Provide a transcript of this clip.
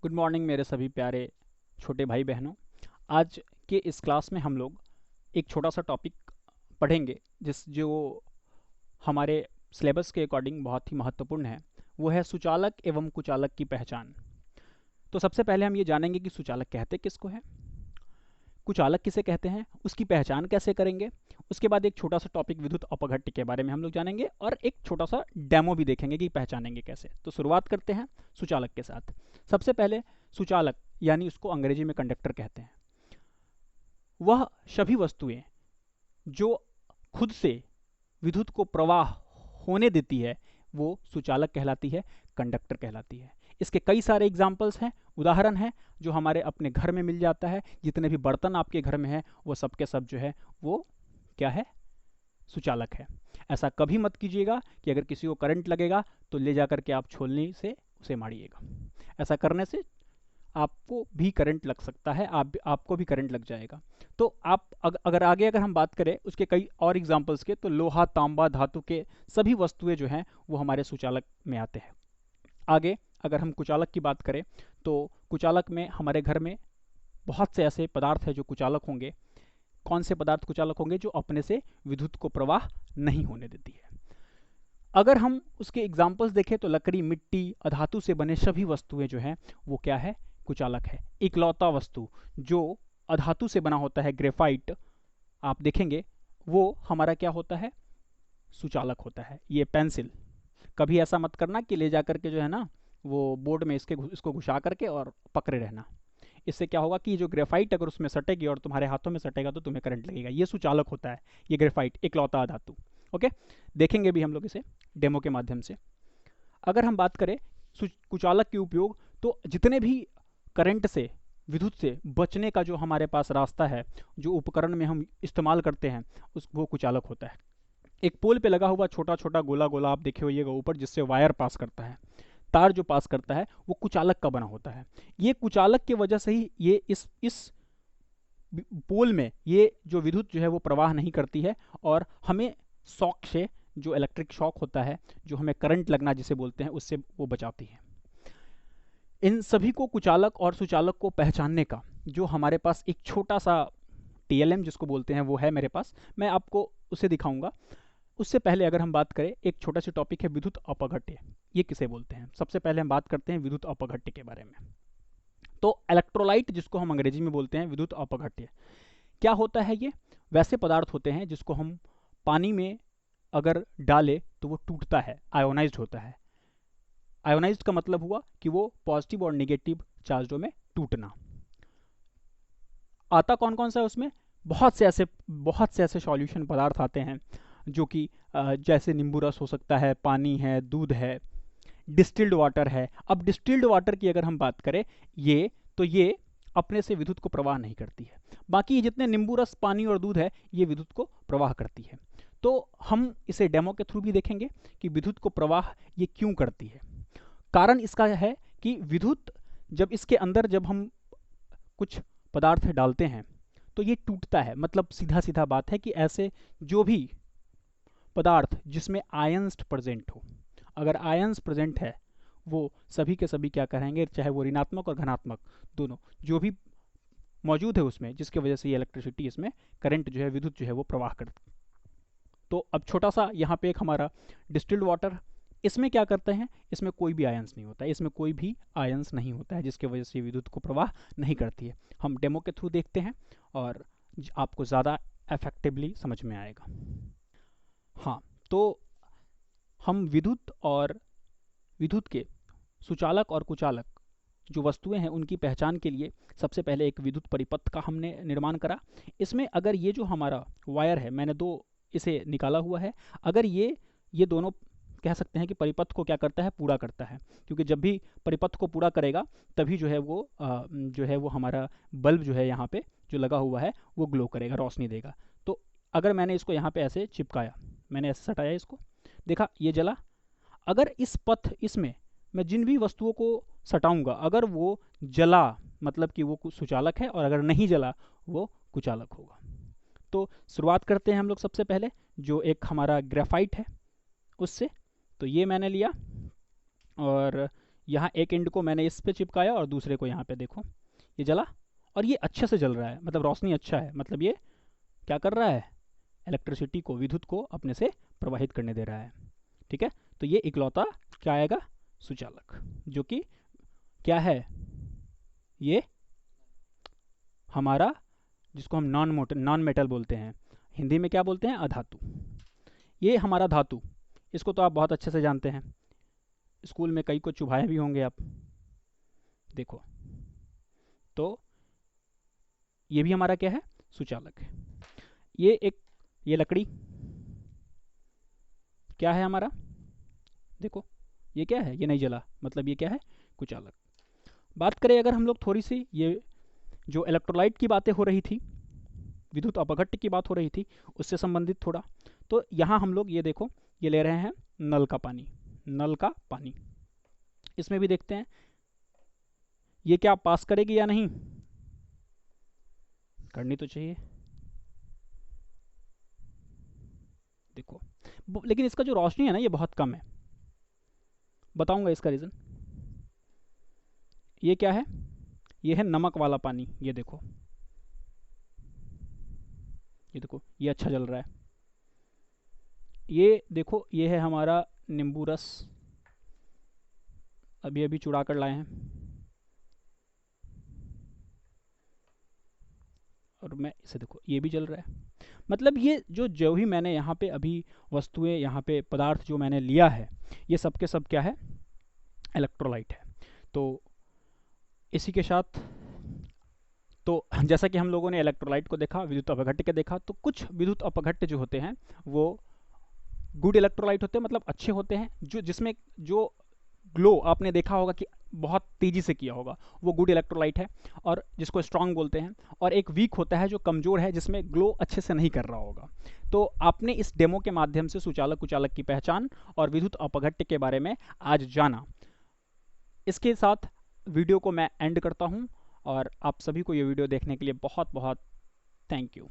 Good morning मेरे सभी प्यारे छोटे भाई बहनों। आज के इस क्लास में हम लोग एक छोटा सा टॉपिक पढ़ेंगे जो हमारे सिलेबस के अकॉर्डिंग बहुत ही महत्वपूर्ण है। वो है सुचालक एवं कुचालक की पहचान। तो सबसे पहले हम ये जानेंगे कि सुचालक कहते किसको है, कुचालक किसे कहते हैं, उसकी पहचान कैसे करेंगे। उसके बाद एक छोटा सा टॉपिक विद्युत अपघट्य के बारे में हम लोग जानेंगे और एक छोटा सा डेमो भी देखेंगे कि पहचानेंगे कैसे। तो शुरुआत करते हैं सुचालक के साथ। सबसे पहले सुचालक यानी उसको अंग्रेजी में कंडक्टर कहते हैं। वह सभी वस्तुएं जो खुद से विद्युत को प्रवाह होने देती है वो सुचालक कहलाती है, कंडक्टर कहलाती है। इसके कई सारे एग्जाम्पल्स हैं, उदाहरण हैं जो हमारे अपने घर में मिल जाता है। जितने भी बर्तन आपके घर में हैं वो सब के सब जो है वो क्या है, सुचालक है। ऐसा कभी मत कीजिएगा कि अगर किसी को करंट लगेगा तो ले जाकर के आप छोलनी से उसे मारिएगा। ऐसा करने से आपको भी करंट लग सकता है, आपको भी करंट लग जाएगा। तो आप अगर हम बात करें उसके कई और एग्जाम्पल्स के, तो लोहा तांबा धातु के सभी वस्तुएं जो हैं वो हमारे सुचालक में आते हैं। आगे अगर हम कुचालक की बात करें तो कुचालक में हमारे घर में बहुत से ऐसे पदार्थ हैं जो कुचालक होंगे। कौन से पदार्थ कुचालक होंगे? जो अपने से विद्युत को प्रवाह नहीं होने देती है। अगर हम उसके एग्जाम्पल्स देखें तो लकड़ी, मिट्टी, अधातु से बने सभी वस्तुएं जो हैं वो क्या है, कुचालक है। इकलौता वस्तु जो अधातु से बना होता है, ग्रेफाइट, आप देखेंगे वो हमारा क्या होता है, सुचालक होता है। ये पेंसिल, कभी ऐसा मत करना कि ले जाकर के जो है ना वो बोर्ड में इसको घुसा करके और पकड़े रहना। इससे क्या होगा कि जो ग्रेफाइट अगर उसमें सटेगी और तुम्हारे हाथों में सटेगा तो तुम्हें करंट लगेगा। ये सुचालक होता है, ये ग्रेफाइट इकलौता धातु। ओके, देखेंगे भी हम लोग इसे डेमो के माध्यम से। अगर हम बात करें कुचालक के उपयोग, तो जितने भी करंट से, विद्युत से बचने का जो हमारे पास रास्ता है, जो उपकरण में हम इस्तेमाल करते हैं वो कुचालक होता है। एक पोल पे लगा हुआ छोटा छोटा गोला गोला आप देखे होइएगा ऊपर, जिससे वायर पास करता है, तार जो पास करता है वो कुचालक का बना होता है। ये कुचालक की वजह से ही ये इस पोल में ये जो विद्युत जो है वो प्रवाह नहीं करती है और हमें शॉक से, जो इलेक्ट्रिक शॉक होता है, जो हमें करंट लगना जिसे बोलते हैं, उससे वो बचाती है। इन सभी को, कुचालक और सुचालक को पहचानने का जो हमारे पास एक छोटा सा टीएलएम जिसको बोलते हैं वो है मेरे पास, मैं आपको उसे दिखाऊंगा। उससे पहले अगर हम बात करें, एक छोटा सा टॉपिक है विद्युत अपघट्य। ये किसे बोलते हैं? सबसे पहले हम बात करते हैं विद्युत अपघट्य के बारे में। तो इलेक्ट्रोलाइट जिसको हम अंग्रेजी में बोलते हैं विद्युत अपघट्य, क्या होता है? ये वैसे पदार्थ होते हैं जिसको हम पानी में अगर डालें तो वो टूटता है, आयोनाइज्ड होता है। आयोनाइज्ड का मतलब हुआ कि वो पॉजिटिव और निगेटिव चार्जों में टूटना। आता कौन कौन सा है उसमें? बहुत से ऐसे सॉल्यूशन पदार्थ आते हैं जो कि जैसे नींबू रस हो सकता है, पानी है, दूध है, डिस्टिल्ड वाटर है। अब डिस्टिल्ड वाटर की अगर हम बात करें, ये अपने से विद्युत को प्रवाह नहीं करती है। बाकी जितने नींबू रस, पानी और दूध है, ये विद्युत को प्रवाह करती है। तो हम इसे डेमो के थ्रू भी देखेंगे कि विद्युत को प्रवाह ये क्यों करती है। कारण इसका है कि विद्युत जब हम कुछ पदार्थ डालते हैं तो ये टूटता है। मतलब सीधा सीधा बात है कि ऐसे जो भी पदार्थ जिसमें आयंस प्रेजेंट हो, अगर आयंस प्रेजेंट है वो सभी के सभी क्या करेंगे, चाहे वो ऋणात्मक और धनात्मक दोनों जो भी मौजूद है उसमें, जिसकी वजह से ये इलेक्ट्रिसिटी, इसमें करंट जो है, विद्युत जो है वो प्रवाह करती है। तो अब छोटा सा यहाँ पे एक हमारा डिस्टिल्ड वाटर, इसमें क्या करते हैं, इसमें कोई भी आयंस नहीं होता है, इसमें कोई भी आयंस नहीं होता है, जिसकी वजह से विद्युत को प्रवाह नहीं करती है। हम डेमो के थ्रू देखते हैं और आपको ज़्यादा इफेक्टिवली समझ में आएगा। हाँ, तो हम विद्युत के सुचालक और कुचालक जो वस्तुएं हैं उनकी पहचान के लिए सबसे पहले एक विद्युत परिपथ का हमने निर्माण करा। इसमें अगर ये जो हमारा वायर है, मैंने दो इसे निकाला हुआ है, अगर ये दोनों कह सकते हैं कि परिपथ को क्या करता है, पूरा करता है। क्योंकि जब भी परिपथ को पूरा करेगा तभी जो है वो हमारा बल्ब जो है यहाँ पे जो लगा हुआ है वो ग्लो करेगा, रोशनी देगा। तो अगर मैंने इसको यहाँ पे ऐसे चिपकाया, मैंने ऐसे सटाया इसको, देखा ये जला। अगर इसमें मैं जिन भी वस्तुओं को सटाऊंगा, अगर वो जला मतलब कि वो सुचालक है, और अगर नहीं जला वो कुचालक होगा। तो शुरुआत करते हैं हम लोग सबसे पहले जो एक हमारा ग्रेफाइट है उससे। तो ये मैंने लिया और यहाँ एक एंड को मैंने इस पे चिपकाया और दूसरे को यहाँ पे, देखो ये जला और ये अच्छे से जल रहा है, मतलब रोशनी अच्छा है, मतलब ये क्या कर रहा है, इलेक्ट्रिसिटी को, विद्युत को अपने से प्रवाहित करने दे रहा है। ठीक है, तो ये इकलौता क्या आएगा, सुचालक, जो कि क्या है, ये हमारा जिसको हम नॉन मेटल बोलते हैं, हिंदी में क्या बोलते हैं, अधातु। ये हमारा धातु, इसको तो आप बहुत अच्छे से जानते हैं, स्कूल में कई को चुभाए भी होंगे आप। देखो, तो ये भी हमारा क्या है, सुचालक है। ये लकड़ी क्या है हमारा, देखो ये क्या है, ये नहीं जला, मतलब ये क्या है, कुचालक। बात करें अगर हम लोग थोड़ी सी, ये जो इलेक्ट्रोलाइट की बातें हो रही थी, विद्युत अपघट्य की बात हो रही थी, उससे संबंधित थोड़ा, तो यहाँ हम लोग ये देखो, ये ले रहे हैं नल का पानी, नल का पानी, इसमें भी देखते हैं ये क्या पास करेगी या नहीं, करनी तो चाहिए। देखो, लेकिन इसका जो रोशनी है ना, ये बहुत कम है, बताऊंगा इसका रीज़न। ये क्या है, ये है नमक वाला पानी, ये देखो, ये देखो ये अच्छा जल रहा है। ये देखो, ये है हमारा नींबू रस, अभी अभी चुरा कर लाए हैं, और मैं इसे देखो, ये भी जल रहा है। मतलब ये जो भी मैंने यहाँ पे अभी वस्तुएं, यहाँ पे पदार्थ जो मैंने लिया है, ये सब के सब क्या है, इलेक्ट्रोलाइट है। तो इसी के साथ, तो जैसा कि हम लोगों ने इलेक्ट्रोलाइट को देखा, विद्युत अपघट्य को देखा, तो कुछ विद्युत अपघट्य जो होते हैं वो गुड इलेक्ट्रोलाइट होते हैं, मतलब अच्छे होते हैं, जो जिसमें जो ग्लो आपने देखा होगा कि बहुत तेज़ी से किया होगा, वो गुड इलेक्ट्रोलाइट है, और जिसको स्ट्रांग बोलते हैं। और एक वीक होता है जो कमज़ोर है, जिसमें ग्लो अच्छे से नहीं कर रहा होगा। तो आपने इस डेमो के माध्यम से सुचालक कुचालक की पहचान और विद्युत अपघट्य के बारे में आज जाना। इसके साथ वीडियो को मैं एंड करता हूँ, और आप सभी को ये वीडियो देखने के लिए बहुत बहुत थैंक यू।